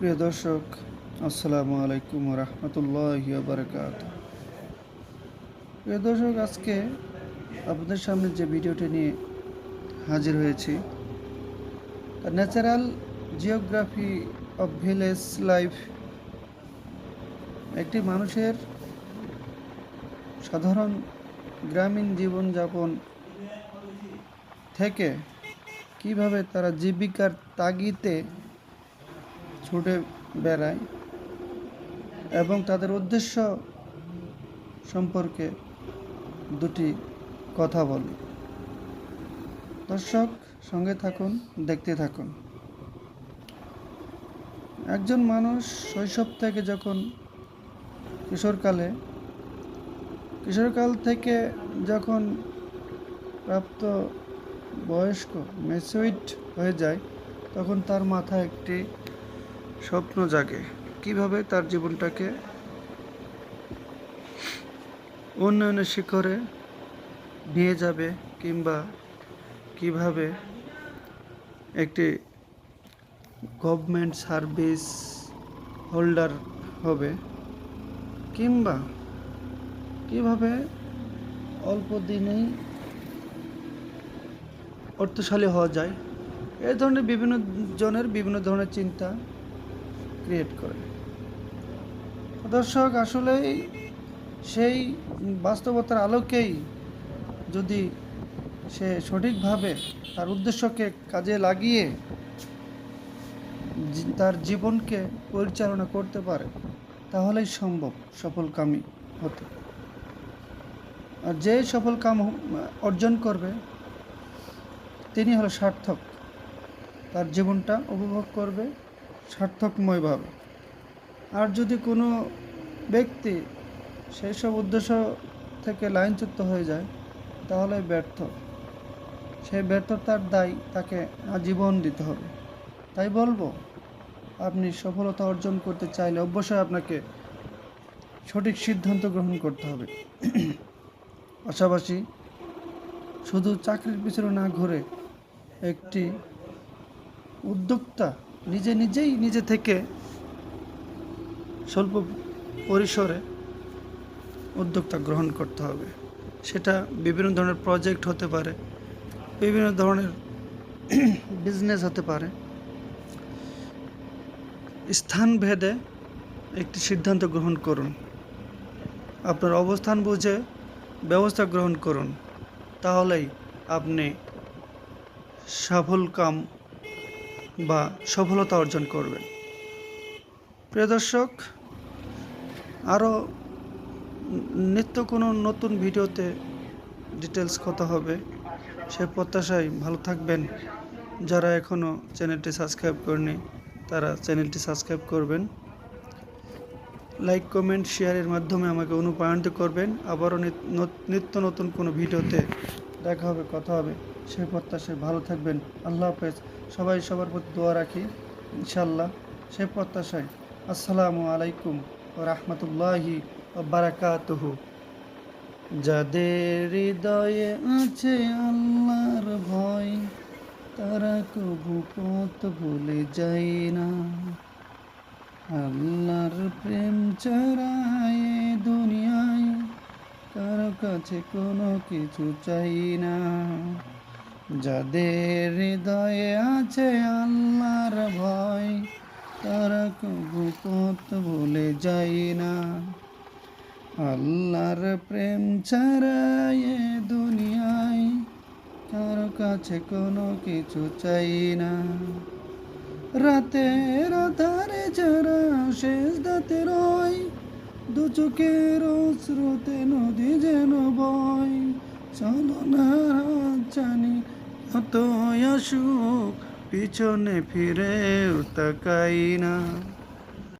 প্রিয় দর্শক, আসসালামু আলাইকুম রহমতুল্লাহি ওয়া বারাকাতুহু। প্রিয় দর্শক, আজকে আপনাদের সামনে যে ভিডিওটি নিয়ে হাজির হয়েছি, the natural geography of village life. একটি মানুষের সাধারণ গ্রামীণ জীবনযাপন থেকে কিভাবে তারা জীবিকার তাগিদে ছুটে বেড়ায় এবং তাদের উদ্দেশ্য সম্পর্কে দুটি কথা বলি। দর্শক, সঙ্গে থাকুন, দেখতে থাকুন। একজন মানুষ শৈশব থেকে যখন কিশোরকাল থেকে যখন প্রাপ্ত বয়স্ক ম্যাচিউরড হয়ে যায়, তখন তার মাথায় একটি স্বপ্ন জাগে কিভাবে তার জীবনটাকে উন্নয়নের শিখরে নিয়ে যাবে, কিংবা কিভাবে একটি গভর্নমেন্ট সার্ভিস হোল্ডার হবে, কিংবা কিভাবে অল্প দিনেই অর্থশালী হওয়া যায়। এই ধরনের বিভিন্ন জনের বিভিন্ন ধরনের চিন্তা ক্রিয়েট করে। দর্শক, আসলেই সেই বাস্তবতার আলোকেই যদি সে সঠিকভাবে তার উদ্দেশ্যকে কাজে লাগিয়ে তার জীবনকে পরিচালনা করতে পারে, তাহলেই সম্ভব সফলকামী হতে। আর যে সফল কাম অর্জন করবে, তিনি হলো সার্থক। তার জীবনটা উপভোগ করবে সার্থকময়ভাবে। আর যদি কোনো ব্যক্তি সেই সব উদ্দেশ্য থেকে লাইনচ্যুত হয়ে যায়, তাহলে ব্যর্থ। সেই ব্যর্থতার দায় তাকে আজীবন দিতে হবে। তাই বলবো, আপনি সফলতা অর্জন করতে চাইলে অবশ্যই আপনাকে সঠিক সিদ্ধান্ত গ্রহণ করতে হবে। পাশাপাশি শুধু চাকরির পিছনে না ঘুরে একটি উদ্যোক্তা নিজে থেকে স্বল্প পরিসরে উদ্যোক্তা গ্রহণ করতে হবে। সেটা বিভিন্ন ধরনের প্রজেক্ট হতে পারে, বিভিন্ন ধরনের বিজনেস হতে পারে। স্থান ভেদে একটি সিদ্ধান্ত গ্রহণ করুন, আপনার অবস্থান বুঝে ব্যবস্থা গ্রহণ করুন, তাহলেই আপনি সফলকাম বা সফলতা অর্জন করবেন। প্রিয় দর্শক, আরও নিত্য কোনো নতুন ভিডিওতে ডিটেলস কথা হবে, সে প্রত্যাশায় ভালো থাকবেন। যারা এখনও চ্যানেলটি সাবস্ক্রাইব করেনি, তারা চ্যানেলটি সাবস্ক্রাইব করবেন। লাইক, কমেন্ট, শেয়ারের মাধ্যমে আমাকে অনুপ্রাণিত করবেন। আবারও নিত্য নতুন কোনো ভিডিওতে দেখা হবে, কথা হবে, সেই প্রত্যাশায় ভালো থাকবেন। আল্লাহ হাফেজ। সবাই সবার প্রতি দোয়া রাখি, ইনশাল্লাহ। সেই প্রত্যাশায় আসসালামু আলাইকুম ওয়া রাহমাতুল্লাহি ওয়া বারাকাতুহু। যাদের হৃদয়ে আছে আল্লাহর ভয়, তারা কবু পথ ভুলে যায় না। আল্লাহর প্রেম ছাড়া এ দুনিয়ায় কারো কাছে কোনো কিছু চাই না। যাদের হৃদয়ে আছে আল্লাহর ভয়, তারা কবু পথ ভুলে যায় না। আল্লাহর প্রেম ছাড়া এ দুনিয়ায় কারো কাছে কোনো কিছু চাই না। রাতের আধারে যারা সেজদাতে রয়, দু চোখের স্রোতে নদী যেন বয়। চলো না জানি কত আসুক, পিছনে ফিরেও তাকাই না।